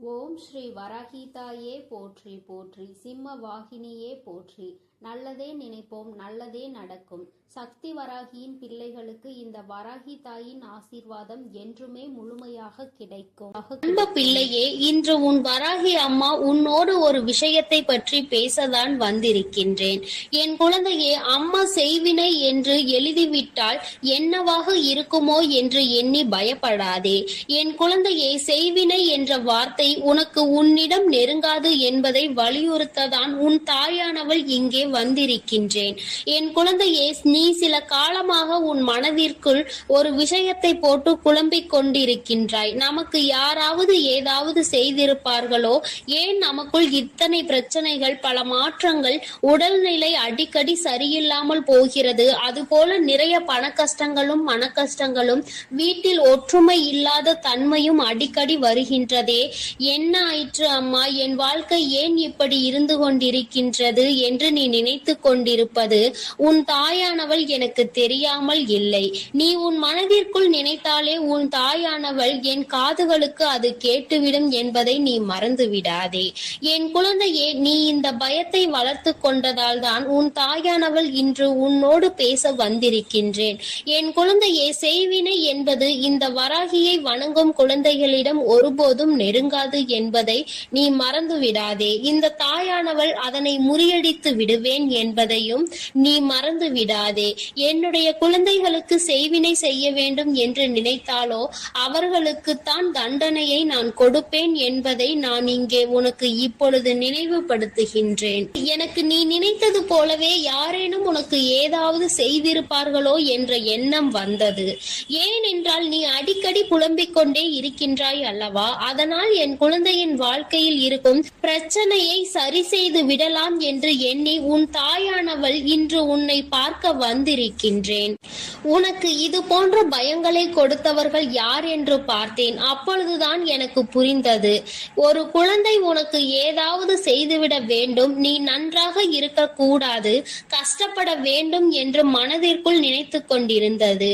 ஓம் ஸ்ரீ வராகிதாயே போற்றி போற்றி, சிம்ம வாகினியே போற்றி. நல்லதே நினைப்போம், நல்லதே நடக்கும். சக்தி வராகியின் பிள்ளைகளுக்கு இந்த வராகி தாயின் ஆசீர்வாதம் என்றுமே முழுமையாக கிடைக்கும். அன்பு பிள்ளையே, இன்று உன் வராகி அம்மா உன்னோடு ஒரு விஷயத்தை பற்றி பேசதான் வந்திருக்கின்றேன். என் குழந்தையே, அம்மா செய்வினை என்று எழுதிவிட்டால் என்னவாக இருக்குமோ என்று எண்ணி பயப்படாதே. என் குழந்தையே, செய்வினை என்ற வார்த்தை உனக்கு உன்னிடம் நெருங்காது என்பதை வலியுறுத்ததான் உன் தாயானவள் இங்கே வந்திருக்கின்றேன். என் குழந்தையே, நீ சில காலமாக உன் மனதிற்குள் ஒரு விஷயத்தை போட்டு குழம்பிக் கொண்டிருக்கின்றாய். நமக்கு யாராவது ஏதாவது செய்திருப்பார்களோ, ஏன் நமக்குள் இத்தனை பிரச்சனைகள், பல மாற்றங்கள், உடல்நிலை அடிக்கடி சரியில்லாமல் போகிறது, அதுபோல நிறைய பண கஷ்டங்களும் மன கஷ்டங்களும், வீட்டில் ஒற்றுமை இல்லாத தன்மையும் அடிக்கடி வருகின்றதே, என்ன ஆயிற்று அம்மா, என் வாழ்க்கை ஏன் இப்படி இருந்து கொண்டிருக்கின்றது என்று நீ நினைத்து கொண்டிருப்பது உன் தாயானவள் எனக்கு தெரியாமல் இல்லை. நீ உன் மனதிற்குள் நினைத்தாலே உன் தாயானவள் என் காதுகளுக்கு அது கேட்டுவிடும் என்பதை நீ மறந்து விடாதே. என் குழந்தையே, நீ இந்த பயத்தை வளர்த்து கொண்டதால் தான் உன் தாயானவள் இன்று உன்னோடு பேச வந்திருக்கின்றேன். என் குழந்தையே, செய்வினை என்பது இந்த வராகியை வணங்கும் குழந்தைகளிடம் ஒருபோதும் நெருங்காது என்பதை நீ மறந்து விடாதே. இந்த தாயானவள் அதனை முறியடித்து விடுவேன் என்பதையும் நீ மறந்து விடாதே. என்னுடைய குழந்தைகளுக்கு செய்வினை செய்ய வேண்டும் என்று நினைத்தாலோ அவர்களுக்கு தான் தண்டனையை நான் கொடுப்பேன் என்பதை நான் இங்கே உனக்கு இப்பொழுது நினைவுபடுத்துகின்றேன். எனக்கு நீ நினைத்தது போலவே யாரேனும் உனக்கு ஏதாவது செய்திருப்பார்களோ என்ற எண்ணம் வந்தது. ஏனென்றால் நீ அடிக்கடி புலம்பிக் கொண்டே இருக்கின்றாய் அல்லவா? அதனால் என் குழந்தையின் வாழ்க்கையில் இருக்கும் பிரச்சனையை சரி செய்து விடலாம் என்று எண்ணி உன் தாயானவள் இன்று உன்னை பார்க்க வந்திருக்கின்றேன். உனக்கு இது போன்ற பயங்களை கொடுத்தவர்கள் யார் என்று பார்த்தேன். அப்பொழுதுதான் எனக்கு புரிந்தது, ஒரு குழந்தை உனக்கு ஏதாவது செய்துவிட வேண்டும், நீ நன்றாக இருக்க கூடாது, கஷ்டப்பட வேண்டும் என்று மனதிற்குள் நினைத்து கொண்டிருந்தது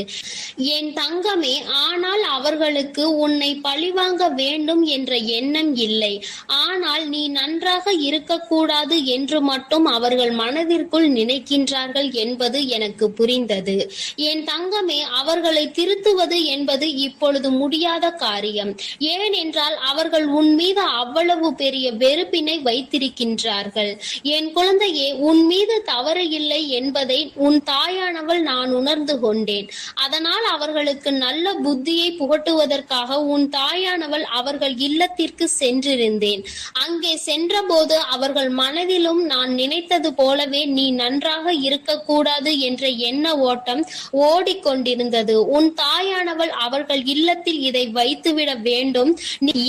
என் தங்கமே. ஆனால் அவர்களுக்கு உன்னை பழிவாங்க வேண்டும் என்ற எண்ணம் இல்லை. ஆனால் நீ நன்றாக இருக்கக்கூடாது என்று மட்டும் அவர்கள் மனதிற்குள் நினைக்கின்றார்கள் என்பது எனக்கு புரிந்தது. என் தங்கமே, அவர்களை திருத்துவது என்பது இப்பொழுது முடியாத காரியம். ஏனென்றால் அவர்கள் உன் மீது அவ்வளவு பெரிய வெறுப்பினை வைத்திருக்கின்றார்கள். என் குழந்தையே, உன் மீது தவறு இல்லை என்பதை உன் தாயானவள் நான் உணர்ந்து கொண்டேன். அதனால் அவர்களுக்கு நல்ல புத்தியை புகட்டுவதற்காக உன் தாயானவள் அவர்கள் இல்லத்திற்கு சென்றிருந்தேன். அங்கே சென்றபோது அவர்கள் மனதிலும் நான் நினைத்தது போலவே நீ நன்றாக இருக்கக்கூடாது என்ற எண்ண ஓட்டம் ஓடிக்கொண்டிருந்தது. உன் தாயானவள் அவர்கள் இல்லத்தில் இதை வைத்துவிட வேண்டும்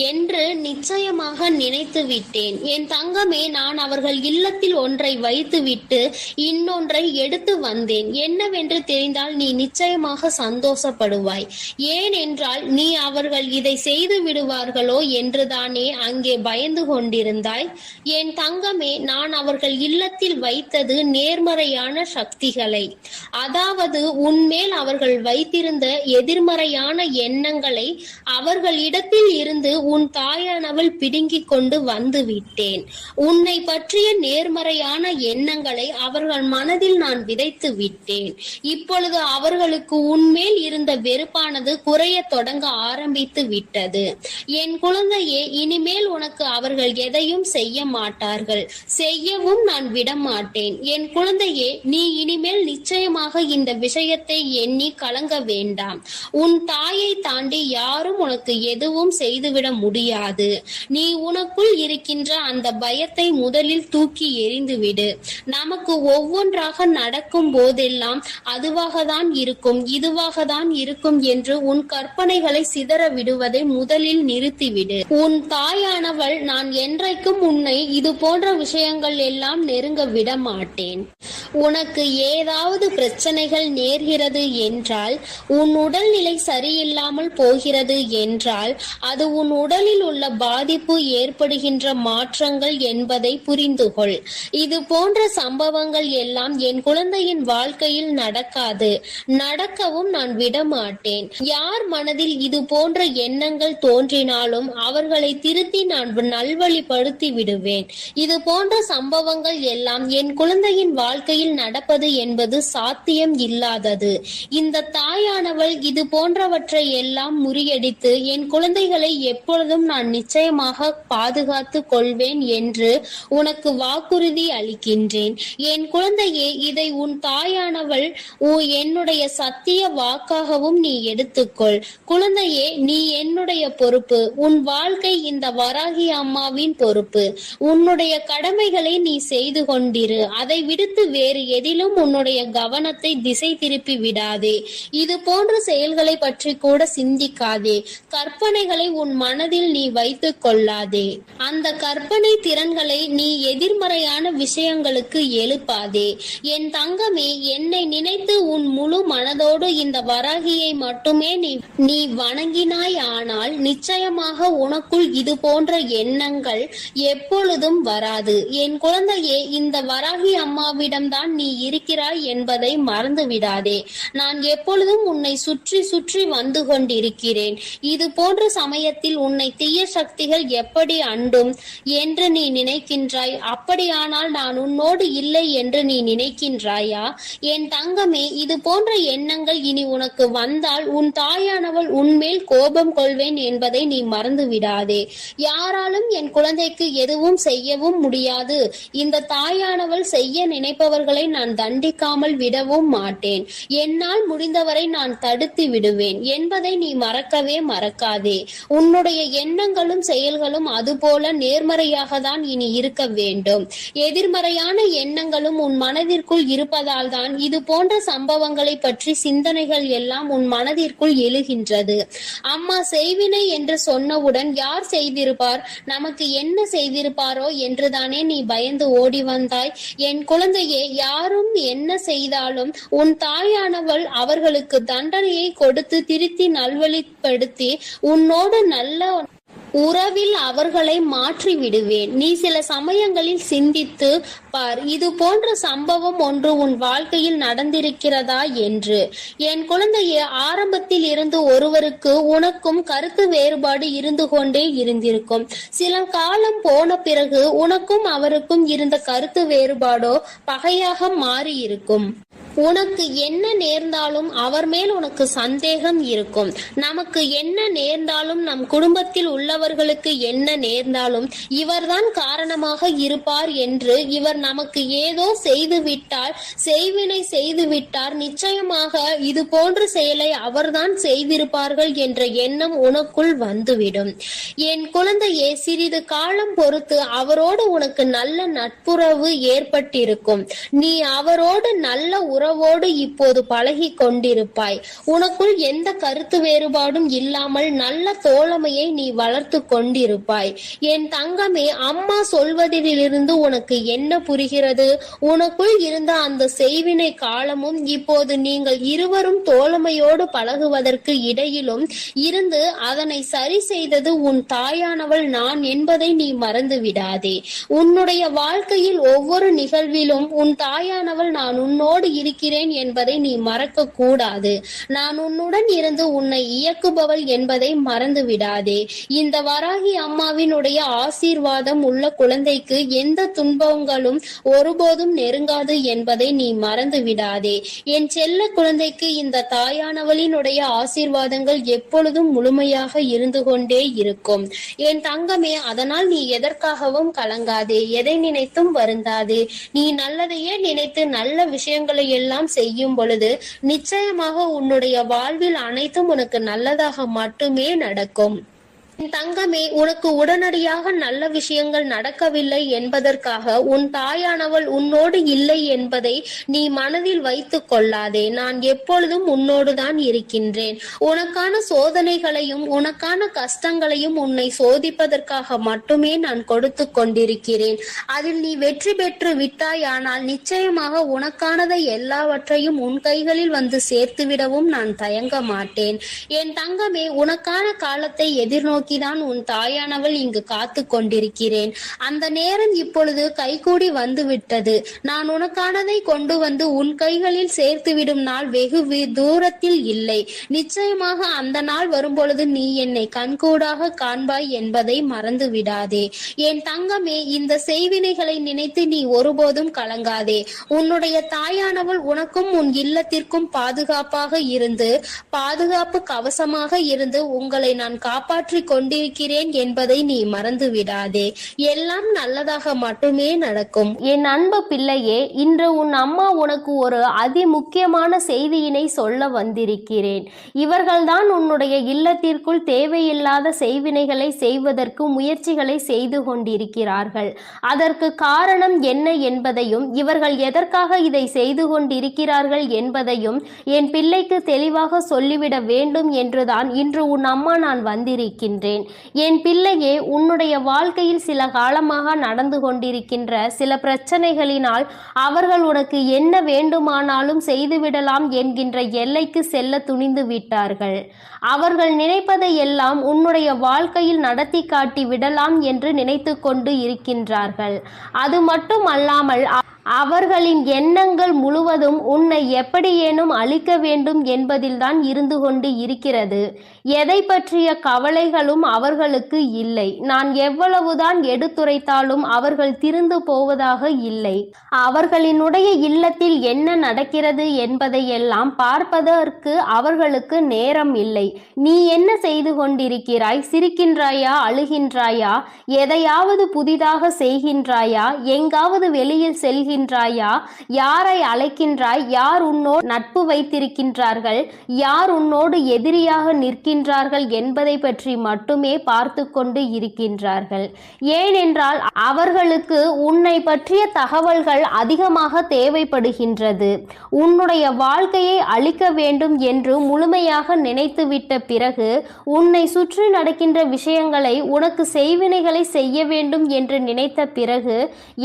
என்று நிச்சயமாக நினைத்து விட்டேன். என் தங்கமே, நான் அவர்கள் இல்லத்தில் ஒன்றை வைத்துவிட்டு இன்னொன்றை எடுத்து வந்தேன். என்னவென்று தெரிந்தால் நீ நிச்சயமாக சந்தோஷப்படுவாய். ஏனென்றால் நீ அவர்கள் இதை செய்து விடுவார்களோ என்றுதானே அங்கே பயந்து கொண்டிருந்தாய். என் தங்கமே, நான் அவர்கள் இல்லத்தில் வைத்தது நேர்மறையான சக்திகளை, அதாவது உன்மேல் அவர்கள் வைத்திருந்த எதிர்மறையான எண்ணங்களை அவர்களிடத்தில் இருந்து உன் தாயானவள் பிடுங்கிக் கொண்டு வந்து விட்டேன். உன்னை பற்றிய நேர்மறையான எண்ணங்களை அவர்கள் மனதில் நான் விதைத்து விட்டேன். இப்பொழுது அவர்களுக்கு உன்மேல் இருந்த வெறுப்பானது குறைய தொடங்க ஆரம்பித்து விட்டது. என் குழந்தையே, இனிமேல் உனக்கு அவர்கள் எதையும் செய்ய மாட்டார்கள், செய்யவும் நான் விட மாட்டேன். என் குழந்தையே, நீ இனிமேல் நிச்சயமாக இந்த விஷயத்தை எண்ணி கலங்க வேண்டாம். உன் தாயை தாண்டி யாரும் உனக்கு எதுவும் செய்துவிட முடியாது. நீ உனக்குள் இருக்கின்ற அந்த பயத்தை முதலில் தூக்கி எறிந்துவிடு. நமக்கு ஒவ்வொன்றாக நடக்கும் போதெல்லாம் அதுவாக தான் இருக்கும், இதுவாக தான் இருக்கும் என்று உன் கற்பனைகளை சிதற விடுவதை முதலில் நிறுத்திவிடு. உன் தாயானவள் நான் என்றைக்கும் உன்னை இது போன்ற விஷயங்கள் எல்லாம் நெருங்க விட மாட்டேன். உனக்கு ஏதாவது பிரச்சனைகள் நேர்கிறது என்றால், உன் உடல்நிலை சரியில்லாமல் போகிறது என்றால், அது உன் உடலில் உள்ள பாதிப்பு ஏற்படுகின்ற மாற்றங்கள் என்பதை புரிந்துகொள். இது போன்ற சம்பவங்கள் எல்லாம் என் குழந்தையின் வாழ்க்கையில் நடக்காது, நடக்கவும் நான் விடமாட்டேன். யார் மனதில் இது போன்ற எண்ணங்கள் தோன்றினாலும் அவர்களை திருத்தி நான் நல்வழிப்படுத்தி விடுவேன். இது போன்ற சம்பவங்கள் எல்லாம் என் குழந்தையின் வாழ்க்கையில் நடப்பது என்பது சாத்தியம் இல்லாதது. இந்த தாயானவள் இது போன்றவற்றை எல்லாம் முறியடித்து என் குழந்தைகளை எப்பொழுதும் நான் நிச்சயமாக பாதுகாத்து கொள்வேன் என்று உனக்கு வாக்குறுதி அளிக்கின்றேன். என் குழந்தையே, இதை உன் தாயானவள் என்னுடைய சத்திய வாக்காகவும் நீ எடுத்துக்கொள். குழந்தையே, நீ என்னுடைய பொறுப்பு. உன் வாழ்க்கை இந்த வராகி அம்மாவின் பொறுப்பு. உன்னுடைய கடமைகளை நீ செய்து கொண்டிரு. அதை விடுத்து வேறு எதிலும் உன்னுடைய கவனத்தை திசை திருப்பி விடாதே. இது போன்ற செயல்களை பற்றி கூட சிந்திக்காதே. கற்பனைகளை உன் மனதில் நீ வைத்துக் கொள்ளாதே. அந்த கற்பனை திறன்களை நீ எதிர்மறையான விஷயங்களுக்கு எழுப்பாதே. என் தங்கமே, என்னை நினைத்து உன் முழு மனதோடு இந்த வராகியை மட்டுமே நீ வணங்கினாய். ஆனால் நிச்சயமாக உனக்குள் இது போன்ற எண்ணங்கள் எப்பொழுதும் வராது. என் குழந்தையே, இந்த வராகி அம்மாவிடம்தான் நீ இருக்கிறாய் என்பதை மறந்து விடாதே. நான் எப்பொழுதும் உன்னை சுற்றி சுற்றி வந்து கொண்டிருக்கிறேன். இது போன்ற சமயத்தில் உன்னை தீய சக்திகள் எப்படி அண்டும் என்று நீ நினைக்கின்றாய். அப்படியானால் நான் உன்னோடு இல்லை என்று நீ நினைக்கின்றாயா? என் தங்கமே, இது போன்ற எண்ணங்கள் இனி உனக்கு வந்தால் உன் தாயானவள் உன்மேல் கோபம் கொள்வேன் என்பதை நீ மறந்து விடாதே. யாராலும் என் குழந்தைக்கு எதுவும் செய்யவும் முடியாது. இந்த தாயானவள் செய்ய நினைப்பவர்களை நான் தண்டிக்காமல் விடவும் மாட்டேன். என்னால் முடிந்தவரை நான் தடுத்து விடுவேன் என்பதை நீ மறக்கவே மறக்காதே. உன்னுடைய எண்ணங்களும் செயல்களும் அதுபோல நேர்மறையாக தான் இனி இருக்க வேண்டும். எதிர்மறையான எண்ணங்களும் உன் மனதிற்குள் இருப்பதால் தான் இது போன்ற சம்பவங்களை பற்றி சிந்தனைகள் எல்லாம் உன் மனதிற்குள் எழுகின்றது. அம்மா செய்வினை என்று சொன்னவுடன் யார் செய்திருப்பார், நமக்கு என்ன செய்திருப்பாரோ என்றுதானே நீ பயந்து ஓடி வந்தாய். என் குழந்தையே, யாரும் என்ன செய்தாலும் உன் தாயானவள் அவர்களுக்கு தண்டனையை கொடுத்து திருத்தி நல்வழிப்படுத்தி உன்னோடு நல்ல உறவில் அவர்களை மாற்றி விடுவேன். நீ சில சமயங்களில் சிந்தித்து பார், இது போன்ற சம்பவம் ஒன்று உன் வாழ்க்கையில் நடந்திருக்கிறதா என்று. என் குழந்தையே, ஆரம்பத்தில் இருந்து ஒருவருக்கு உனக்கும் கருத்து வேறுபாடு இருந்து கொண்டே இருந்திருக்கும். சில காலம் போன பிறகு உனக்கும் அவருக்கும் இருந்த கருத்து வேறுபாடோ பகையாக மாறி இருக்கும். உனக்கு என்ன நேர்ந்தாலும் அவர் மேல் உனக்கு சந்தேகம் இருக்கும். நமக்கு என்ன நேர்ந்தாலும், நம் குடும்பத்தில் உள்ளவர்களுக்கு என்ன நேர்ந்தாலும் இவர்தான் காரணமாக இருப்பார் என்று, இவர் நமக்கு ஏதோ செய்துவிட்டால், செய்வினை செய்துவிட்டார், நிச்சயமாக இது போன்ற செயலை அவர்தான் செய்திருப்பார்கள் என்ற எண்ணம் உனக்குள் வந்துவிடும். என் குழந்தையே, சிறிது காலம் பொறுத்து அவரோடு உனக்கு நல்ல நட்புறவு ஏற்பட்டிருக்கும். நீ அவரோடு நல்ல உறவோடு இப்போது பழகி கொண்டிருப்பாய். உனக்குள் எந்த கருத்து வேறுபாடும் இல்லாமல் நல்ல தோழமையை நீ வளர்த்து கொண்டிருப்பாய். என் தங்கமே, அம்மா சொல்வதிலிருந்து உனக்கு என்ன புரிகிறது? உனக்குள் இருந்த அந்த செய்வினை காலமும் இப்போது நீங்கள் இருவரும் தோழமையோடு பழகுவதற்கு இடையிலும் இருந்து அதனை சரி செய்தது உன் தாயானவள் நான் என்பதை நீ மறந்து விடாதே. உன்னுடைய வாழ்க்கையில் ஒவ்வொரு நிகழ்விலும் உன் தாயானவள் நான் உன்னோடு இருக்கிறேன் என்பதை நீ மறக்க கூடாது. நான் உன்னுடன் இருந்து உன்னை இயக்குபவள் என்பதை மறந்து விடாதே. இந்த வராகி அம்மாவினுடைய ஆசீர்வாதம் உள்ள குழந்தைக்கு எந்த துன்பங்களும் ஒருபோதும் நெருங்காது என்பதை நீ மறந்து விடாதே. என் செல்ல குழந்தைக்கு இந்த தாயானவளினுடைய ஆசீர்வாதங்கள் எப்பொழுதும் முழுமையாக இருந்து கொண்டே இருக்கும். என் தங்கமே, அதனால் நீ எதற்காகவும் கலங்காதே, எதை நினைத்தும் வருந்தாதே. நீ நல்லதையே நினைத்து நல்ல விஷயங்களை எல்லாம் செய்யும் பொழுது நிச்சயமாக உன்னுடைய வாழ்வில் அனைத்தும் உனக்கு நல்லதாக மட்டுமே நடக்கும். என் தங்கமே, உனக்கு உடனடியாக நல்ல விஷயங்கள் நடக்கவில்லை என்பதற்காக உன் தாயானவள் உன்னோடு இல்லை என்பதை நீ மனதில் வைத்துக் கொள்ளாதே. நான் எப்பொழுதும் உன்னோடுதான் இருக்கின்றேன். உனக்கான சோதனைகளையும் உனக்கான கஷ்டங்களையும் உன்னை சோதிப்பதற்காக மட்டுமே நான் கொடுத்து கொண்டிருக்கிறேன். அதில் நீ வெற்றி பெற்று விட்டாயானால் நிச்சயமாக உனக்கானதை எல்லாவற்றையும் உன் கைகளில் வந்து சேர்த்துவிடவும் நான் தயங்க மாட்டேன். என் தங்கமே, உனக்கான காலத்தை எதிர்நோக்கிதான் உன் தாயானவள் இங்கு காத்து கொண்டிருக்கிறேன். அந்த நேரம் இப்பொழுது கைகூடி வந்து விட்டது. நான் உனக்கானதை கொண்டு வந்து உன் கைகளில் சேர்த்துவிடும் நாள் வெகு தூரத்தில் இல்லை. நிச்சயமாக அந்த நாள் வரும்பொழுது நீ என்னை கண்கூடாக காண்பாய் என்பதை மறந்து விடாதே. என் தங்கமே, இந்த செய்வினைகளை நினைத்து நீ ஒருபோதும் கலங்காதே. உன்னுடைய தாயானவள் உனக்கும் உன் இல்லத்திற்கும் பாதுகாப்பாக இருந்து, பாதுகாப்பு கவசமாக இருந்து உங்களை நான் காப்பாற்றி கொண்டிருக்கிறேன் என்பதை நீ மறந்து விடாதே. எல்லாம் நல்லதாக மட்டுமே நடக்கும். என் அன்பு பிள்ளையே, இன்று உன் அம்மா உனக்கு ஒரு அதி முக்கியமான செய்தியினை சொல்ல வந்திருக்கிறேன். இவர்கள்தான் உன்னுடைய இல்லத்திற்குள் தேவையில்லாத செய்வினைகளை செய்வதற்கு முயற்சிகளை செய்து கொண்டிருக்கிறார்கள். அதற்கு காரணம் என்ன என்பதையும் இவர்கள் எதற்காக இதை செய்து கொண்டிருக்கிறார்கள் என்பதையும் என் பிள்ளைக்கு தெளிவாக சொல்லிவிட வேண்டும் என்றுதான் இன்று உன் அம்மா நான் வந்திருக்கின்றேன். என் பிள்ளையே, உன்னுடைய வாழ்க்கையில் சில காலமாக நடந்து கொண்டிருக்கின்ற சில பிரச்சனைகளினால் அவர்கள் உனக்கு என்ன வேண்டுமானாலும் செய்துவிடலாம் என்கின்ற எல்லைக்கு செல்ல துணிந்து விட்டார்கள். அவர்கள் நினைப்பதை எல்லாம் உன்னுடைய வாழ்க்கையில் நடத்தி காட்டி விடலாம் என்று நினைத்து கொண்டு இருக்கின்றார்கள். அது மட்டும் அல்லாமல் அவர்களின் எண்ணங்கள் முழுவதும் உன்னை எப்படியேனும் அழிக்க வேண்டும் என்பதில்தான் இருந்து கொண்டு இருக்கிறது. எதை பற்றிய கவலைகளும் அவர்களுக்கு இல்லை. நான் எவ்வளவுதான் எடுத்துரைத்தாலும் அவர்கள் திருந்து போவதாக இல்லை. அவர்களினுடைய இல்லத்தில் என்ன நடக்கிறது என்பதையெல்லாம் பார்ப்பதற்கு அவர்களுக்கு நேரம் இல்லை. நீ என்ன செய்து கொண்டிருக்கிறாய்? சிரிக்கின்றாயா? அழுகின்றாயா? எதையாவது புதிதாக செய்கின்றாயா? எங்காவது வெளியில் செல்கின்றாயா? யாரை அழைக்கின்றாய்? யார் உன்னோடு நட்பு வைத்திருக்கின்றார்கள்? யார் உன்னோடு எதிரியாக நிற்கின்றார்கள் என்பதை பற்றி மட்டுமே பார்த்து கொண்டு இருக்கின்றார்கள். ஏனென்றால் அவர்களுக்கு உன்னை பற்றிய தகவல்கள் அதிகமாக தேவைப்படுகின்றது. உன்னுடைய வாழ்க்கையை அழிக்க வேண்டும் என்று முழுமையாக நினைத்துவிட்ட பிறகு உன்னை சுற்றி நடக்கின்ற விஷயங்களை, உனக்கு செய்வினைகளை செய்ய வேண்டும் என்று நினைத்த பிறகு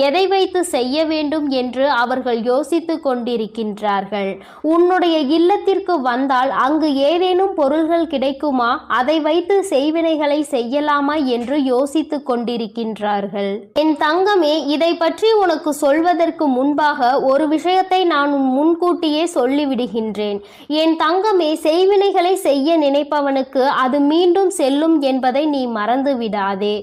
எதை வைத்து செய்ய வேண்டும் என்று அவர்கள் யோசித்து கொண்டிருக்கின்றார்கள். உன்னுடைய இல்லத்திற்கு வந்தால் அங்கு ஏதேனும் பொருள்கள் கிடைக்குமா, அதை வைத்து செய்வினைகளை செய்யலாமா என்று யோசித்து கொண்டிருக்கின்றார்கள். என் தங்கமே, இதை பற்றி உனக்கு சொல்வதற்கு முன்பாக ஒரு விஷயத்தை நான் முன்கூட்டியே சொல்லிவிடுகின்றேன். என் தங்கமே, செய்வினைகளை செய்ய நினைப்பவனுக்கு அது மீண்டும் செல்லும் என்பதை நீ மறந்து விடாதே.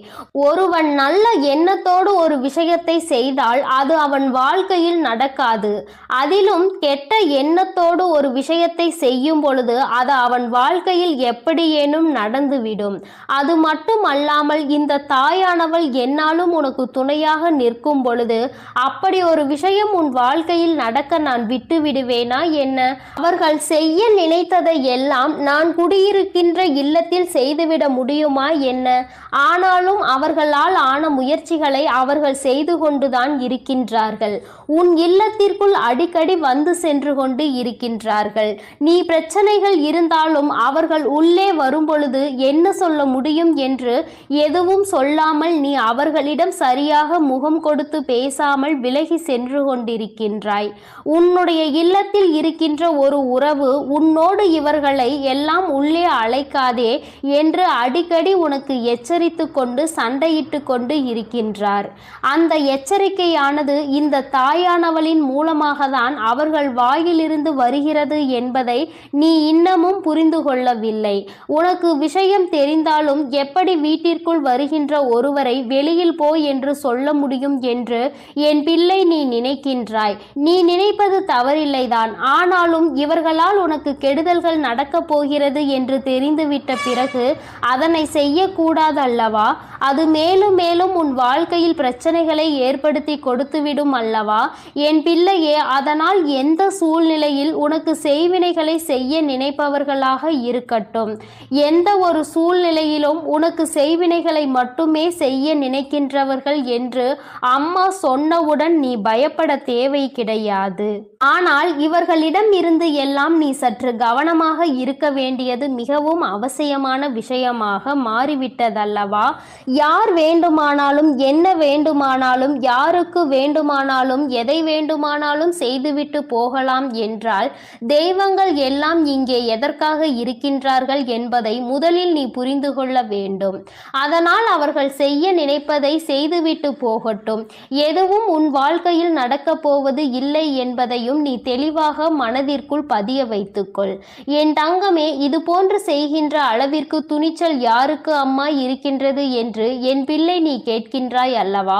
ஒருவன் நல்ல எண்ணத்தோடு ஒரு விஷயத்தை செய்தால் அது அவன் வாழ்க்கையில் நடக்காது. அதிலும் கெட்ட எண்ணத்தோடு ஒரு விஷயத்தை செய்யும் பொழுது அது அவன் வாழ்க்கையில் எப்படியேனும் நடந்துவிடும். அது மட்டும் அல்லாமல் இந்த தாயானவள் என்னாலும் உனக்கு துணையாக நிற்கும் பொழுது அப்படி ஒரு விஷயம் உன் வாழ்க்கையில் நடக்க நான் விட்டு விடுவேனா என்ன? அவர்கள் செய்ய நினைத்ததை எல்லாம் நான் குடியிருக்கின்ற இல்லத்தில் செய்துவிட முடியுமா என்ன? ஆனாலும் அவர்களால் ஆன முயற்சிகளை அவர்கள் செய்து கொண்டுதான் இருக்கின்றார்கள். உன் இல்லத்திற்குள் அடிக்கடி வந்து சென்று கொண்டு இருக்கின்றார்கள். நீ பிரச்சனைகள் இருந்தாலும் அவர்கள் உள்ளே வரும்பொழுது என்ன சொல்ல முடியும் என்று எதுவும் சொல்லாமல் நீ அவர்களிடம் சரியாக முகம் கொடுத்து பேசாமல் விலகி சென்று கொண்டிருக்கின்றாய். உன்னுடைய இல்லத்தில் இருக்கின்ற ஒரு உறவு உன்னோடு இவர்களை எல்லாம் உள்ளே அழைக்காதே என்று அடிக்கடி உனக்கு எச்சரித்து கொண்டு சண்டையிட்டு கொண்டு இருக்கின்றார். அந்த எச்சரிக்கையானது இந்த தாயானவளின் மூலமாக தான் அவர்கள் வாயிலிருந்து வருகிறது என்பதை நீ இன்னமும் புரிந்து கொள்ளவில்லை. உனக்கு விஷயம் தெரிந்தாலும் எப்படி வீட்டிற்குள் வருகின்ற ஒருவரை வெளியில் போ என்று சொல்ல முடியும் என்று என் பிள்ளை நீ நினைக்கின்றாய். நீ நினைப்பது தவறில்லைதான். ஆனாலும் இவர்களால் உனக்கு கெடுதல்கள் நடக்கப் போகிறது என்று தெரிந்துவிட்ட பிறகு அதனை செய்யக்கூடாதல்லவா? அது மேலும் மேலும் உன் வாழ்க்கையில் பிரச்சனைகளை ஏற்படுத்தி கொடுத்துவிடும் அல்லவா? என் பிள்ளையே, அதனால் எந்த சூழ்நிலையில் உனக்கு செய்வினைகளை செய்ய நினைப்பவர்களாக இருக்கட்டும், எந்த ஒரு சூழ்நிலையிலும் உனக்கு செய்வினைகளை மட்டுமே செய்ய நினைக்கின்றவர்கள் என்று அம்மா சொன்னவுடன் நீ பயப்பட தேவை கிடையாது. ஆனால் இவர்களிடம் இருந்து எல்லாம் நீ சற்று கவனமாக இருக்க வேண்டியது மிகவும் அவசியமான விஷயமாக மாறிவிட்டதல்லவா? யார் வேண்டுமானாலும் என்ன வேண்டுமானாலும் யாருக்கு வேண்டுமானாலும் எதை வேண்டுமானாலும் செய்துவிட்டு போகலாம் என்றால் தெய்வங்கள் எல்லாம் இங்கே எதற்காக இருக்கின்றார்கள் என்பதை முதலில் நீ புரிந்து கொள்ள வேண்டும். அதனால் அவர்கள் செய்ய நினைப்பதை செய்துவிட்டு போகட்டும். எதுவும் உன் வாழ்க்கையில் நடக்கப் போவது இல்லை என்பதையும் நீ தெளிவாக மனதிற்குள் பதிய வைத்துக்கொள். என் தங்கமே, இது போன்று செய்கின்ற அளவிற்கு துணிச்சல் யாருக்கு அம்மா இருக்கின்றது என்று என் பிள்ளை நீ கேட்கின்றாய் அல்லவா?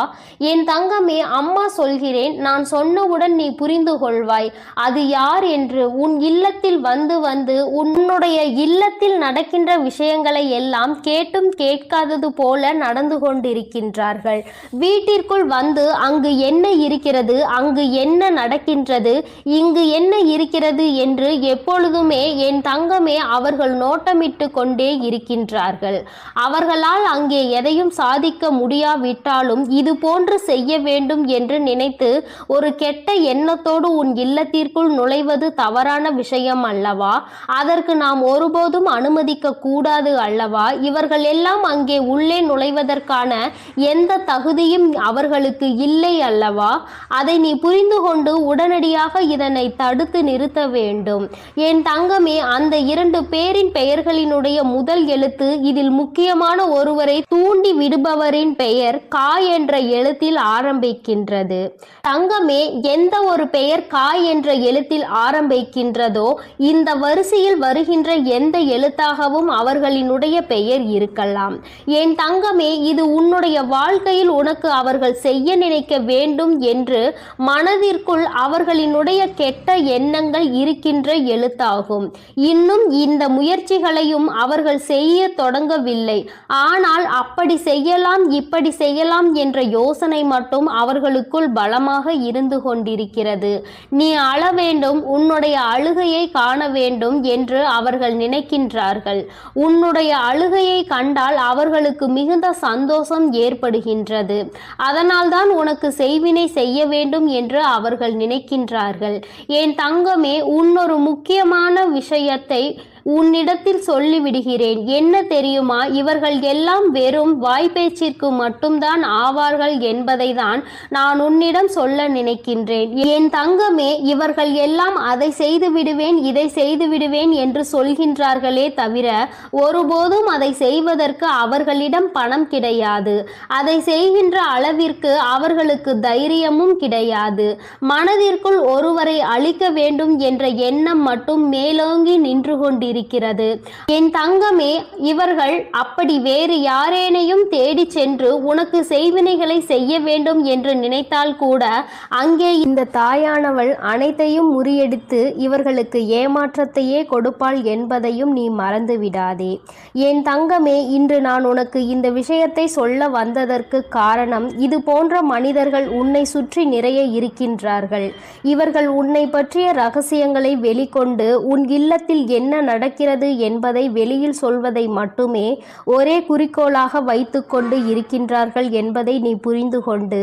என் தங்கமே, அம்மா சொல்கிறேன், நான் சொன்னவுடன் நீ புரிந்து கொள்வாய் அது யார் என்று. உன் இல்லத்தில் வந்து வந்து உன்னுடைய இல்லத்தில் நடக்கின்ற விஷயங்களை எல்லாம் கேட்டும் கேட்காதது போல நடந்து கொண்டிருக்கின்றார்கள். வீட்டிற்குள் வந்து அங்கு என்ன இருக்கிறது, அங்கு என்ன நடக்கின்றது, இங்கு என்ன இருக்கிறது என்று எப்பொழுதுமே என் தங்கமே அவர்கள் நோட்டமிட்டு கொண்டே இருக்கின்றார்கள். அவர்களால் அங்கே எதையும் சாதிக்க முடியாவிட்டாலும் இது போன்று செய்ய வேண்டும் என்று நினைத்து ஒரு கெட்ட எண்ணத்தோடு உன் இல்லத்திற்குள் நுழைவது தவறான விஷயம் அல்லவா? அதற்கு நாம் ஒருபோதும் அனுமதிக்க கூடாது அல்லவா? இவர்கள் எல்லாம் அங்கே உள்ளே நுழைவதற்கான எந்த தகுதியும் அவர்களுக்கு இல்லை அல்லவா? அதை நீ புரிந்து கொண்டு உடனடியாக இதனை தடுத்து நிறுத்த வேண்டும். என் தங்கமே, அந்த 2 பேரின் பெயர்களினுடைய முதல் எழுத்து இதில் முக்கியமான ஒருவரை தூண்டி விடுபவரின் பெயர் கா என்ற எழுத்தில் ஆரம்பிக்கின்றது. தங்கமே, எந்த ஒரு பெயர் கா என்ற எழுத்தில் ஆரம்பிக்கின்றதோ இந்த வரிசையில் வருகின்ற எந்த எழுத்தாகவும் அவர்களினுடைய பெயர் இருக்கலாம். என் தங்கமே, இது உன்னுடைய வாழ்க்கையில் உனக்கு அவர்கள் செய்ய நினைக்க வேண்டும் என்று மனதிற்குள் அவர்களினுடைய கெட்ட எண்ணங்கள் இருக்கின்ற எழுத்தாகும். இன்னும் இந்த முயற்சிகளையும் அவர்கள் செய்ய தொடங்கவில்லை. ஆனால் அப்படி செய்யலாம் இப்படி செய்யலாம் என்ற யோசனை மட்டும் அவர்களுக்குள் பலமாக இருந்து கொண்டிருக்கிறது. நீ அழ வேண்டும், உன்னுடைய அழுகையை காண வேண்டும் என்று அவர்கள் நினைக்கின்றார்கள். உன்னுடைய அழுகையை கண்டால் அவர்களுக்கு மிகுந்த சந்தோஷம் ஏற்படுகின்றது. அதனால்தான் உனக்கு செய்வினை செய்ய வேண்டும் என்று அவர்கள் நினைக்கின்றார்கள். என் தங்கமே, இன்னொரு முக்கியமான விஷயத்தை உன்னிடத்தில் சொல்லிவிடுகிறேன். என்ன தெரியுமா? இவர்கள் எல்லாம் வெறும் வாய்ப்பேச்சிற்கு மட்டும்தான் ஆவார்கள் என்பதை தான் நான் உன்னிடம் சொல்ல நினைக்கின்றேன். என் தங்கமே, இவர்கள் எல்லாம் அதை செய்து விடுவேன் இதை செய்து விடுவேன் என்று சொல்கின்றார்களே தவிர ஒருபோதும் அதை செய்வதற்கு அவர்களிடம் பணம் கிடையாது. அதை செய்கின்ற அளவிற்கு அவர்களுக்கு தைரியமும் கிடையாது. மனதிற்குள் ஒருவரை அழிக்க வேண்டும் என்ற எண்ணம் மட்டும் மேலோங்கி நின்று கொண்டிருக்கிறது. என் தங்கமே, இவர்கள் அப்படி வேறு யாரேனையும் தேடி சென்று உனக்கு செய்வினைகளை செய்ய வேண்டும் என்று நினைத்தால் கூட அங்கே இந்த தாயானவள் அனைத்தையும் முறியடித்து இவர்களுக்கு ஏமாற்றத்தையே கொடுப்பாள் என்பதையும் நீ மறந்து விடாதே. என் தங்கமே, இன்று நான் உனக்கு இந்த விஷயத்தை சொல்ல வந்ததற்கு காரணம், இது போன்ற மனிதர்கள் உன்னை சுற்றி நிறைய இருக்கின்றார்கள். இவர்கள் உன்னை பற்றிய ரகசியங்களை வெளிக்கொண்டு உன் இல்லத்தில் என்ன நடக்கிறது என்பதை வெளியில் சொல்வதை மட்டுமே ஒரே குறிக்கோளாக வைத்துக்கொண்டு இருக்கின்றார்கள் என்பதை நீ புரிந்து கொண்டு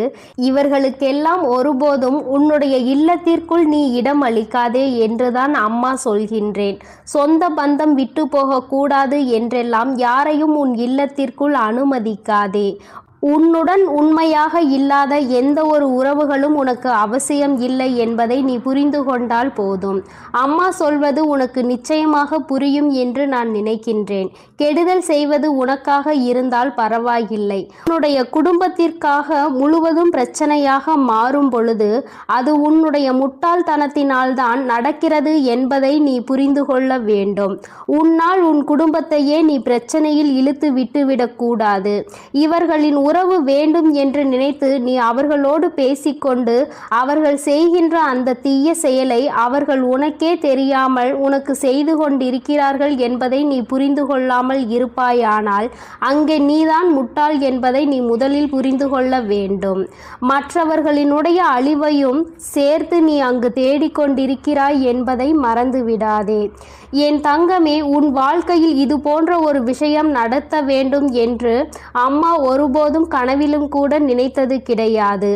இவர்களுக்கெல்லாம் ஒருபோதும் உன்னுடைய இல்லத்திற்குள் நீ இடம் அளிக்காதே என்றுதான் அம்மா சொல்கின்றேன். சொந்த பந்தம் விட்டு போகக்கூடாது என்றெல்லாம் யாரையும் உன் இல்லத்திற்குள் அனுமதிக்காதே. உன்னுடன் உண்மையாக இல்லாத எந்த ஒரு உறவுகளும் உனக்கு அவசியம் இல்லை என்பதை நீ புரிந்து கொண்டால் போதும். அம்மா சொல்வது உனக்கு நிச்சயமாக புரியும் என்று நான் நினைக்கின்றேன். கெடுதல் செய்வது உனக்காக இருந்தால் பரவாயில்லை. உன்னுடைய குடும்பத்திற்காக முழுவதும் பிரச்சனையாக மாறும் பொழுது அது உன்னுடைய முட்டாள்தனத்தினால்தான் நடக்கிறது என்பதை நீ புரிந்து கொள்ள வேண்டும். உன்னால் உன் குடும்பத்தையே நீ பிரச்சனையில் இழுத்து விட்டுவிடக்கூடாது. இவர்களின் உறவு வேண்டும் என்று நினைத்து நீ அவர்களோடு பேசிக்கொண்டு அவர்கள் செய்கின்ற அந்த தீய செயலை அவர்கள் உனக்கே தெரியாமல் உனக்கு செய்து கொண்டிருக்கிறார்கள் என்பதை நீ புரிந்து கொள்ளாமல் இருப்பாயானால் அங்கே நீதான் முட்டாள் என்பதை நீ முதலில் புரிந்து கொள்ள வேண்டும். மற்றவர்களினுடைய அழிவையும் சேர்த்து நீ அங்கு தேடிக்கொண்டிருக்கிறாய் என்பதை மறந்துவிடாதே. என் தங்கமே, உன் வாழ்க்கையில் இது போன்ற ஒரு விஷயம் நடத்த வேண்டும் என்று அம்மா ஒருபோதும் கனவிலும் கூட நினைத்தது கிடையாது.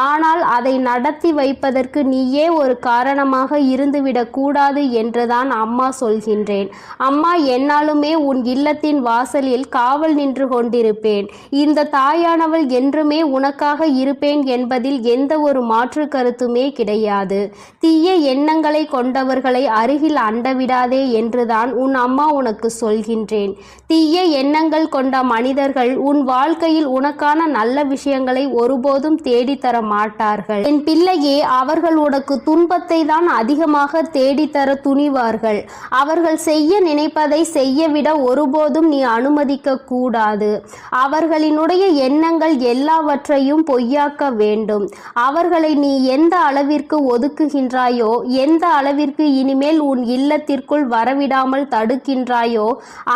ஆனால் அதை நடத்தி வைப்பதற்கு நீயே ஒரு காரணமாக இருந்துவிடக் கூடாது என்றுதான் அம்மா சொல்கின்றேன். அம்மா என்னாலுமே உன் இல்லத்தின் வாசலில் காவல் நின்று கொண்டிருப்பேன். இந்த தாயானவள் என்றுமே உனக்காக இருப்பேன் என்பதில் எந்த ஒரு மாற்று கருத்துமே கிடையாது. தீய எண்ணங்களை கொண்டவர்களை அருகில் அண்டவிடாதே என்றுதான் உன் அம்மா உனக்கு சொல்கின்றேன். தீய எண்ணங்கள் கொண்ட மனிதர்கள் உன் வாழ்க்கையில் உனக்கான நல்ல விஷயங்களை ஒருபோதும் தேடித்தர மாட்டார்கள். என் பிள்ளையே, அவர்கள் உனக்கு துன்பத்தை தான் அதிகமாக தேடித்தர துணிவார்கள். அவர்கள் செய்ய நினைப்பதை செய்யவிட ஒருபோதும் நீ அனுமதிக்க கூடாது. அவர்களினுடைய எண்ணங்கள் எல்லாவற்றையும் பொய்யாக்க வேண்டும். அவர்களை நீ எந்த அளவிற்கு ஒதுக்குகின்றாயோ, எந்த அளவிற்கு இனிமேல் உன் இல்லத்திற்குள் வரவிடாமல் தடுக்கின்றாயோ,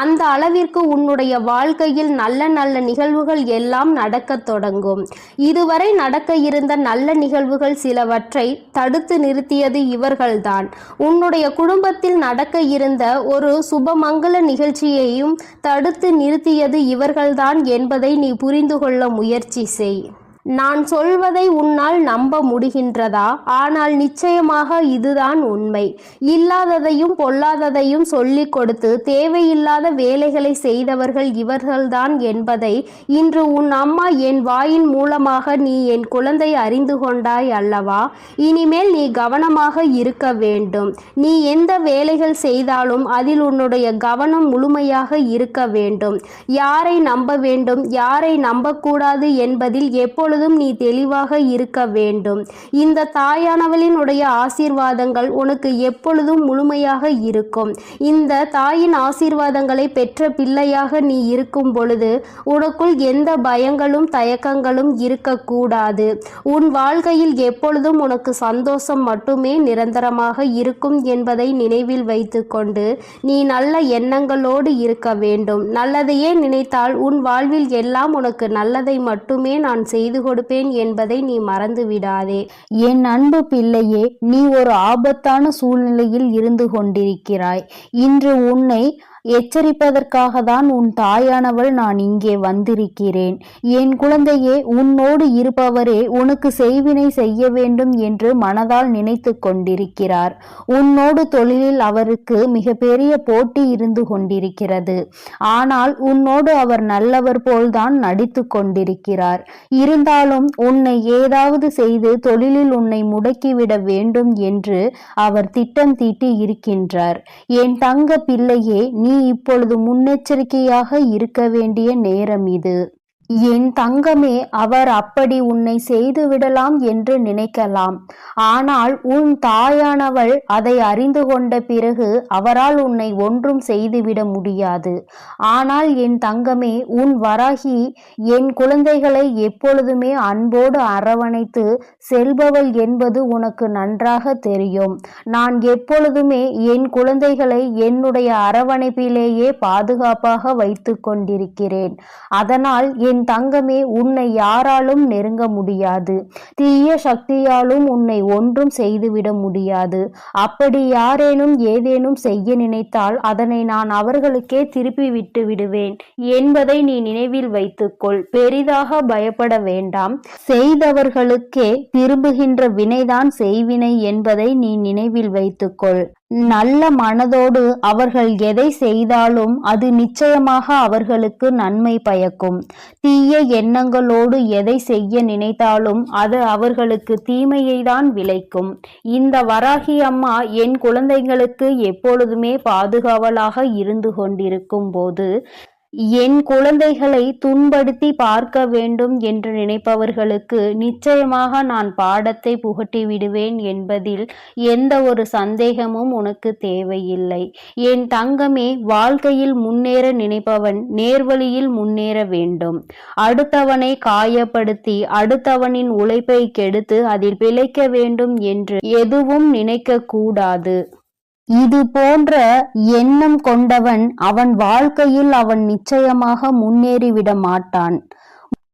அந்த அளவிற்கு உன்னுடைய வாழ்க்கையில் நல்ல நல்ல நிகழ்வுகள் எல்லாம் நடக்கத் தொடங்கும். இதுவரை நடக்க இருந்த நல்ல நிகழ்வுகள் சிலவற்றை தடுத்து நிறுத்தியது இவர்கள்தான். உன்னுடைய குடும்பத்தில் நடக்க இருந்த ஒரு சுபமங்கல நிகழ்ச்சியையும் தடுத்து நிறுத்தியது இவர்கள்தான் என்பதை நீ புரிந்து கொள்ள முயற்சி செய். நான் சொல்வதை உன்னால் நம்ப முடிகின்றதா? ஆனால் நிச்சயமாக இதுதான் உண்மை. இல்லாததையும் பொல்லாததையும் சொல்லிக் கொடுத்து தேவையில்லாத வேலைகளை செய்தவர்கள் இவர்கள்தான் என்பதை இன்று உன் அம்மா என் வாயின் மூலமாக நீ என் குழந்தை அறிந்து கொண்டாய் அல்லவா? இனிமேல் நீ கவனமாக இருக்க வேண்டும். நீ எந்த வேலைகள் செய்தாலும் அதில் உன்னுடைய கவனம் முழுமையாக இருக்க வேண்டும். யாரை நம்ப வேண்டும், யாரை நம்பக்கூடாது என்பதில் எப்பொழுதும் நீ தெளிவாக இருக்க வேண்டும். இந்த தாயானவளினுடைய ஆசீர்வாதங்கள் உனக்கு எப்பொழுதும் முழுமையாக இருக்கும். இந்த தாயின் ஆசீர்வாதங்களை பெற்ற பிள்ளையாக நீ இருக்கும் பொழுது உனக்குள் எந்த பயங்களும் தயக்கங்களும் இருக்கக்கூடாது. உன் வாழ்க்கையில் எப்பொழுதும் உனக்கு சந்தோஷம் மட்டுமே நிரந்தரமாக இருக்கும் என்பதை நினைவில் வைத்துக்கொண்டு நீ நல்ல எண்ணங்களோடு இருக்க வேண்டும். நல்லதையே நினைத்தால் உன் வாழ்வில் எல்லாம் உனக்கு நல்லதை மட்டுமே நான் செய்து கொடுப்பேன் என்பதை நீ மறந்து விடாதே. என் அன்பு பிள்ளையே, நீ ஒரு ஆபத்தான சூழ்நிலையில் இருந்து கொண்டிருக்கிறாய். இன்று உன்னை எச்சரிப்பதற்காக தான் உன் தாயானவள் நான் இங்கே வந்திருக்கிறேன். என் குழந்தையே, உன்னோடு இருப்பவரே உனக்கு செய்வினை செய்ய வேண்டும் என்று மனதால் நினைத்து கொண்டிருக்கிறார். உன்னோடு தொழிலில் அவருக்கு மிகப்பெரிய போட்டி இருந்து கொண்டிருக்கிறது. ஆனால் உன்னோடு அவர் நல்லவர் போல்தான் நடித்து கொண்டிருக்கிறார். இருந்தாலும் உன்னை ஏதாவது செய்து தொழிலில் உன்னை முடக்கிவிட வேண்டும் என்று அவர் திட்டம் தீட்டி இருக்கின்றார். என் தங்க பிள்ளையே, நீ இப்பொழுது முன்னெச்சரிக்கையாக இருக்க வேண்டிய நேரம் இது. என் தங்கமே, அவர் அப்படி உன்னை செய்து விடலாம் என்று நினைக்கலாம். ஆனால் உன் தாயானவள் அதை அறிந்து கொண்ட பிறகு அவரால் உன்னை ஒன்றும் செய்துவிட முடியாது. ஆனால் என் தங்கமே, உன் வராகி என் குழந்தைகளை எப்பொழுதுமே அன்போடு அரவணைத்து செல்பவள் என்பது உனக்கு நன்றாக தெரியும். நான் எப்பொழுதுமே என் குழந்தைகளை என்னுடைய அரவணைப்பிலேயே பாதுகாப்பாக வைத்து கொண்டிருக்கிறேன். அதனால் என் தங்கமே, உன்னை யாராலும் நெருங்க முடியாது. தீய சக்தியாலும் உன்னை ஒன்றும் செய்துவிட முடியாது. அப்படி யாரேனும் ஏதேனும் செய்ய நினைத்தால் அதனை நான் அவர்களுக்கே திருப்பி விட்டு விடுவேன் என்பதை நீ நினைவில் வைத்துக்கொள். பெரிதாக பயப்பட வேண்டாம். செய்தவர்களுக்கே திரும்புகின்ற வினைதான் செய்வினை என்பதை நீ நினைவில் வைத்துக்கொள். நல்ல மனதோடு அவர்கள் எதை செய்தாலும் அது நிச்சயமாக அவர்களுக்கு நன்மை பயக்கும். தீய எண்ணங்களோடு எதை செய்ய நினைத்தாலும் அது அவர்களுக்கு தீமையை தான் விளைக்கும். இந்த வராகி அம்மா என் குழந்தைகளுக்கு எப்பொழுதுமே பாதுகாவலாக இருந்து கொண்டிருக்கும் போது என் குழந்தைகளை துன்படுத்தி பார்க்க வேண்டும் என்று நினைப்பவர்களுக்கு நிச்சயமாக நான் பாடத்தை புகட்டி விடுவேன் என்பதில் எந்த ஒரு சந்தேகமும் உனக்கு தேவையில்லை. என் தங்கமே, வாழ்க்கையில் முன்னேற நினைப்பவன் நேர்வழியில் முன்னேற வேண்டும். அடுத்தவனை காயப்படுத்தி அடுத்தவனின் உழைப்பை கெடுத்து அதில் பிழைக்க வேண்டும் என்று எதுவும் நினைக்க கூடாது. இது போன்ற எண்ணம் கொண்டவன் அவன் வாழ்க்கையில் அவன் நிச்சயமாக முன்னேறிவிட மாட்டான்.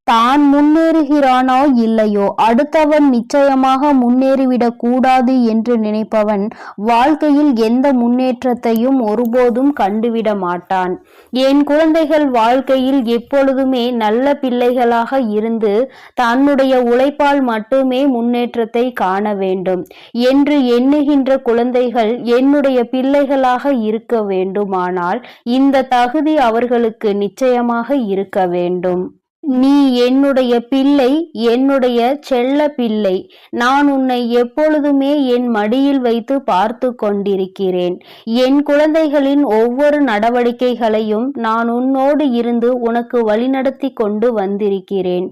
தான் முன்னேறுகிறானோ இல்லையோ, அடுத்தவன் நிச்சயமாக முன்னேறிவிடக் கூடாது என்று நினைப்பவன் வாழ்க்கையில் எந்த முன்னேற்றத்தையும் ஒருபோதும் கண்டுவிட மாட்டான். என் குழந்தைகள் வாழ்க்கையில் எப்பொழுதுமே நல்ல பிள்ளைகளாக இருந்து தன்னுடைய உழைப்பால் மட்டுமே முன்னேற்றத்தை காண வேண்டும் என்று எண்ணுகின்ற குழந்தைகள் என்னுடைய பிள்ளைகளாக இருக்க வேண்டுமானால் இந்த தகுதி அவர்களுக்கு நிச்சயமாக இருக்க வேண்டும். நீ என்னுடைய பிள்ளை, என்னுடைய செல்ல பிள்ளை. நான் உன்னை எப்பொழுதுமே என் மடியில் வைத்து பார்த்து கொண்டிருக்கிறேன். என் குழந்தைகளின் ஒவ்வொரு நடவடிக்கைகளையும் நான் உன்னோடு இருந்து உனக்கு வழிநடத்தி கொண்டு வந்திருக்கிறேன்.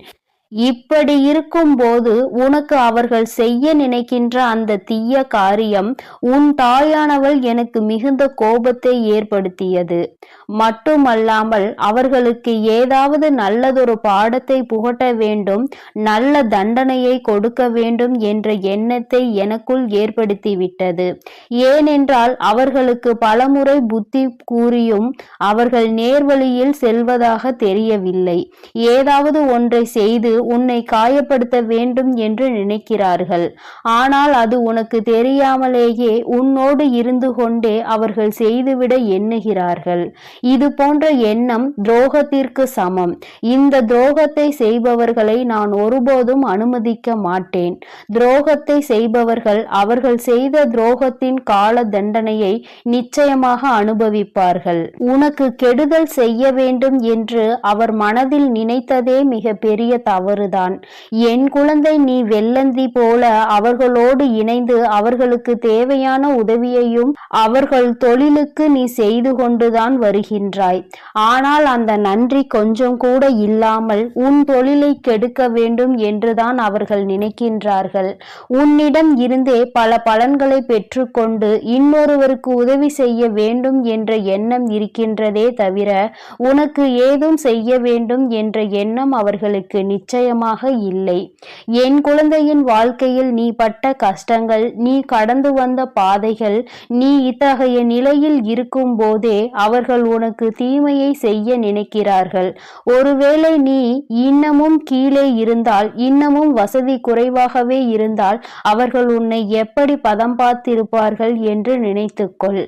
இப்படி இருக்கும்போது உனக்கு அவர்கள் செய்ய நினைக்கின்ற அந்த தீய காரியம் உன் தாயானவள் எனக்கு மிகுந்த கோபத்தை ஏற்படுத்தியது. மட்டுமல்லாமல் அவர்களுக்கு ஏதாவது நல்லதொரு பாடத்தை புகட்ட வேண்டும், நல்ல தண்டனையை கொடுக்க வேண்டும் என்ற எண்ணத்தை எனக்குள் ஏற்படுத்திவிட்டது. ஏனென்றால் அவர்களுக்கு பலமுறை புத்தி கூறியும் அவர்கள் நேர்வழியில் செல்வதாக தெரியவில்லை. ஏதாவது ஒன்றை செய்து உன்னை காயப்படுத்த வேண்டும் என்று நினைக்கிறார்கள். ஆனால் அது உனக்கு தெரியாமலேயே உன்னோடு இருந்து கொண்டே அவர்கள் செய்துவிட எண்ணுகிறார்கள். இது போன்ற எண்ணம் துரோகத்திற்கு சமம். இந்த துரோகத்தை செய்பவர்களை நான் ஒருபோதும் அனுமதிக்க மாட்டேன். துரோகத்தை செய்பவர்கள் அவர்கள் செய்த துரோகத்தின் கால தண்டனையை நிச்சயமாக அனுபவிப்பார்கள். உனக்கு கெடுதல் செய்ய வேண்டும் என்று அவர் மனதில் நினைத்ததே மிக பெரிய தவறுதான். என் குழந்தை, நீ வெள்ளந்தி போல அவர்களோடு இணைந்து அவர்களுக்கு தேவையான உதவியையும் அவர்கள் தொழிலுக்கு நீ செய்து கொண்டுதான் வருகின்றாய். ஆனால் அந்த நன்றி கொஞ்சம் கூட இல்லாமல் உன் தொழிலை கெடுக்க வேண்டும் என்றுதான் அவர்கள் நினைக்கின்றார்கள். உன்னிடம் இருந்தே பல பலன்களை பெற்றுக்கொண்டு இன்னொருவருக்கு உதவி செய்ய வேண்டும் என்ற எண்ணம் இருக்கின்றதே தவிர உனக்கு ஏதும் செய்ய வேண்டும் என்ற எண்ணம் அவர்களுக்கு நிச்சயமாக இல்லை. என் குழந்தையின் வாழ்க்கையில் நீ பட்ட கஷ்டங்கள், நீ கடந்து வந்த பாதைகள், நீ இத்தகைய நிலையில் இருக்கும் போதே அவர்கள் உனக்கு தீமையை செய்ய நினைக்கிறார்கள். ஒருவேளை நீ இன்னமும் கீழே இருந்தால், இன்னமும் வசதி குறைவாகவே இருந்தால் அவர்கள் உன்னை எப்படி பதம் பார்த்திருப்பார்கள் என்று நினைத்துக்கொள்.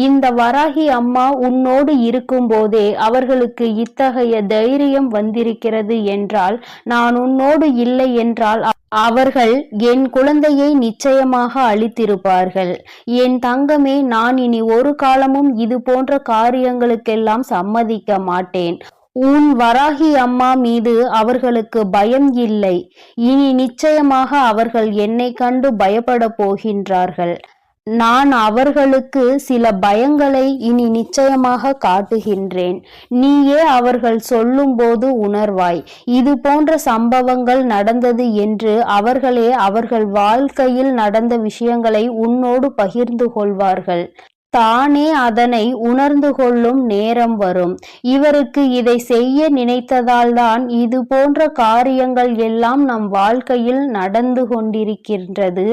இந்த வராகி அம்மா உன்னோடு இருக்கும் போதே அவர்களுக்கு இத்தகைய தைரியம் வந்திருக்கிறது என்றால், நான் உன்னோடு இல்லை என்றால் அவர்கள் என் குழந்தையை நிச்சயமாக அழித்திருப்பார்கள். என் தங்கமே, நான் இனி ஒரு காலமும் இது போன்ற காரியங்களுக்கெல்லாம் சம்மதிக்க மாட்டேன். உன் வராகி அம்மா மீது அவர்களுக்கு பயம் இல்லை. இனி நிச்சயமாக அவர்கள் என்னை கண்டு பயப்பட போகின்றார்கள். நான் அவர்களுக்கு சில பயங்களை இனி நிச்சயமாக காட்டுகின்றேன். நீயே அவர்கள் சொல்லும்போது உணர்வாய். இது போன்ற சம்பவங்கள் நடந்தது என்று அவர்களே அவர்கள் வாழ்க்கையில் நடந்த விஷயங்களை உன்னோடு பகிர்ந்து கொள்வார்கள். தானே அதனை உணர்ந்து கொள்ளும் நேரம் வரும். இவருக்கு இதை செய்ய நினைத்ததால் தான் இது போன்ற காரியங்கள் எல்லாம் நம் வாழ்க்கையில் நடந்து கொண்டிருக்கின்றது.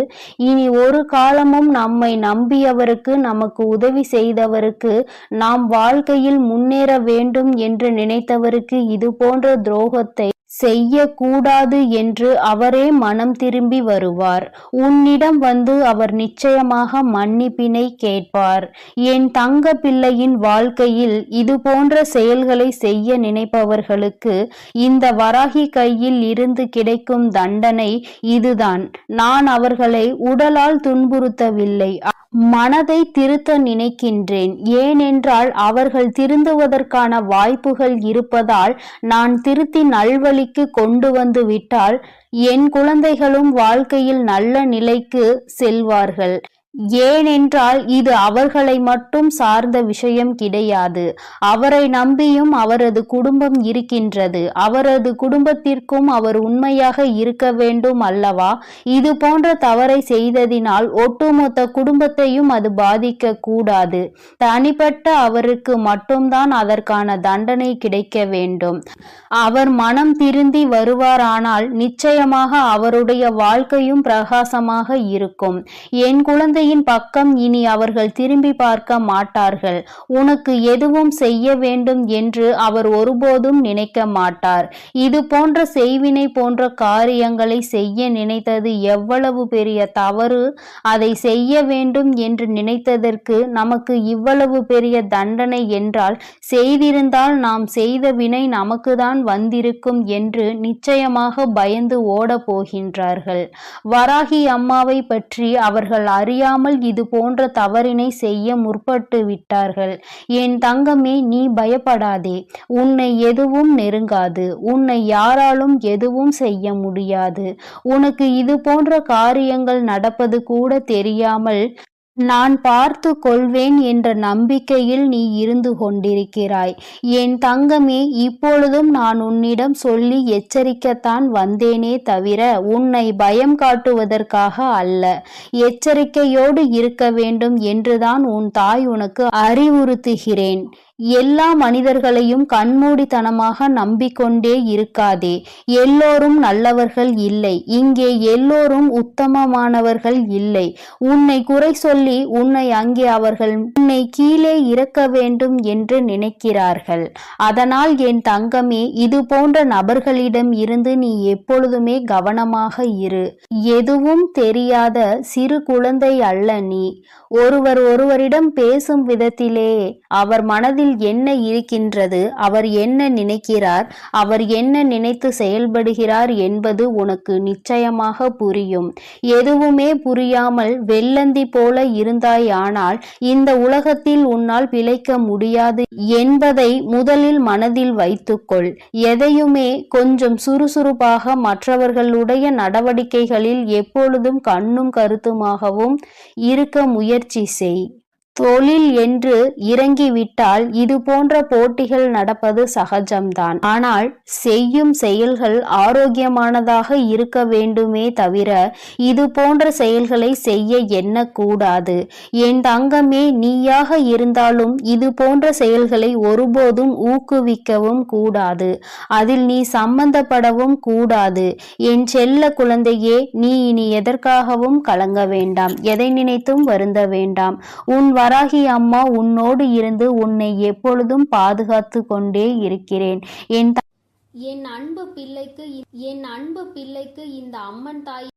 இனி ஒரு காலமும் நம்மை நம்பியவருக்கு, நமக்கு உதவி செய்தவருக்கு, நாம் வாழ்க்கையில் முன்னேற வேண்டும் என்று நினைத்தவருக்கு இது போன்ற துரோகத்தை செய்யக்கூடாது என்று அவரே மனம் திரும்பி வருவார். உன்னிடம் வந்து அவர் நிச்சயமாக மன்னிப்பினை கேட்பார். என் தங்க பிள்ளையின் வாழ்க்கையில் இது போன்ற செயல்களை செய்ய நினைப்பவர்களுக்கு இந்த வராகி கையில் இருந்து கிடைக்கும் தண்டனை இதுதான். நான் அவர்களை உடலால் துன்புறுத்தவில்லை, மனதை திருத்த நினைக்கின்றேன். ஏனென்றால் அவர்கள் திருந்துவதற்கான வாய்ப்புகள் இருப்பதால் நான் திருத்தி நல்வழிக்கு கொண்டு வந்து விட்டால் என் குழந்தைகளும் வாழ்க்கையில் நல்ல நிலைக்கு செல்வார்கள். ஏனென்றால் இது அவர்களை மட்டும் சார்ந்த விஷயம் கிடையாது. அவரை நம்பியும் அவரது குடும்பம் இருக்கின்றது. அவரது குடும்பத்திற்கும் அவர் உண்மையாக இருக்க வேண்டும் அல்லவா? இது போன்ற தவறை செய்ததினால் ஒட்டுமொத்த குடும்பத்தையும் அது பாதிக்க கூடாது. தனிப்பட்ட அவருக்கு மட்டும்தான் அதற்கான தண்டனை கிடைக்க வேண்டும். அவர் மனம் திருந்தி வருவாரானால் நிச்சயமாக அவருடைய வாழ்க்கையும் பிரகாசமாக இருக்கும். என் குழந்தையின் பக்கம் இனி அவர்கள் திரும்பி பார்க்க மாட்டார்கள். உனக்கு எதுவும் செய்ய வேண்டும் என்று அவர் ஒருபோதும் நினைக்க மாட்டார். இது போன்ற செய்வினை போன்ற காரியங்களை செய்ய நினைத்தது எவ்வளவு பெரிய தவறு. அதை செய்ய வேண்டும் என்று நினைத்ததற்கு நமக்கு இவ்வளவு பெரிய தண்டனை என்றால், செய்திருந்தால் நாம் செய்த வினை நமக்கு தான் வந்திருக்கும் என்று நிச்சயமாக பயந்து ஓட போகின்றார்கள். வராகி அம்மாவை பற்றி அவர்கள் அறியாமல் இது போன்ற தவறினை செய்ய முற்பட்டு விட்டார்கள். என் தங்கமே, நீ பயப்படாதே. உன்னை எதுவும் நெருங்காது. உன்னை யாராலும் எதுவும் செய்ய முடியாது. உனக்கு இது போன்ற காரியங்கள் நடப்பது கூட தெரியாமல் நான் பார்த்து கொள்வேன் என்ற நம்பிக்கையில் நீ இருந்து கொண்டிருக்கிறாய். என் தங்கமே, இப்பொழுதும் நான் உன்னிடம் சொல்லி எச்சரிக்கத்தான் வந்தேனே தவிர உன்னை பயம் காட்டுவதற்காக அல்ல. எச்சரிக்கையோடு இருக்க வேண்டும் என்றுதான் உன் தாய் உனக்கு அறிவுறுத்துகிறேன். எல்லா மனிதர்களையும் கண்மூடித்தனமாக நம்பிக்கொண்டே இருக்காதே. எல்லோரும் நல்லவர்கள் இல்லை. இங்கே எல்லோரும் உத்தமமானவர்கள் இல்லை. உன்னை குறை சொல்லி உன்னை அங்கே அவர்கள் உன்னை கீழே இறக்க வேண்டும் என்று நினைக்கிறார்கள். அதனால் என் தங்கமே, இது போன்ற நபர்களிடம் இருந்து நீ எப்பொழுதுமே கவனமாக இரு. எதுவும் தெரியாத சிறு குழந்தை அல்ல நீ. ஒருவரிடம் பேசும் விதத்திலே அவர் மனதில் என்ன இருக்கின்றது, அவர் என்ன நினைக்கிறார், அவர் என்ன நினைத்து செயல்படுகிறார் என்பது உனக்கு நிச்சயமாக புரியும். எதுவுமே புரியாமல் வெள்ளந்தி போல இருந்தாயானால் இந்த உலகத்தில் உன்னால் பிழைக்க முடியாது என்பதை முதலில் மனதில் வைத்துக்கொள். எதையுமே கொஞ்சம் சுறுசுறுப்பாக மற்றவர்களுடைய நடவடிக்கைகளில் எப்பொழுதும் கண்ணும் கருத்துமாகவும் இருக்க முயற்சி செய். தொழில் என்று இறங்கிவிட்டால் இது போன்ற போட்டிகள் நடப்பது சகஜம்தான். ஆனால் செய்யும் செயல்கள் ஆரோக்கியமானதாக இருக்க வேண்டுமே தவிர இது போன்ற செயல்களை செய்ய எண்ணக்கூடாது. என் தங்கமே, நீயாக இருந்தாலும் இது போன்ற செயல்களை ஒருபோதும் ஊக்குவிக்கவும் கூடாது. அதில் நீ சம்பந்தப்படவும் கூடாது. என் செல்ல குழந்தையே, நீ இனி எதற்காகவும் கலங்க வேண்டாம். எதை நினைத்தும் வருந்த வேண்டாம். உன் வராகி அம்மா உன்னோடு இருந்து உன்னை எப்பொழுதும் பாதுகாத்து கொண்டே இருக்கிறேன். என் அன்பு பிள்ளைக்கு இந்த அம்மன் தாய்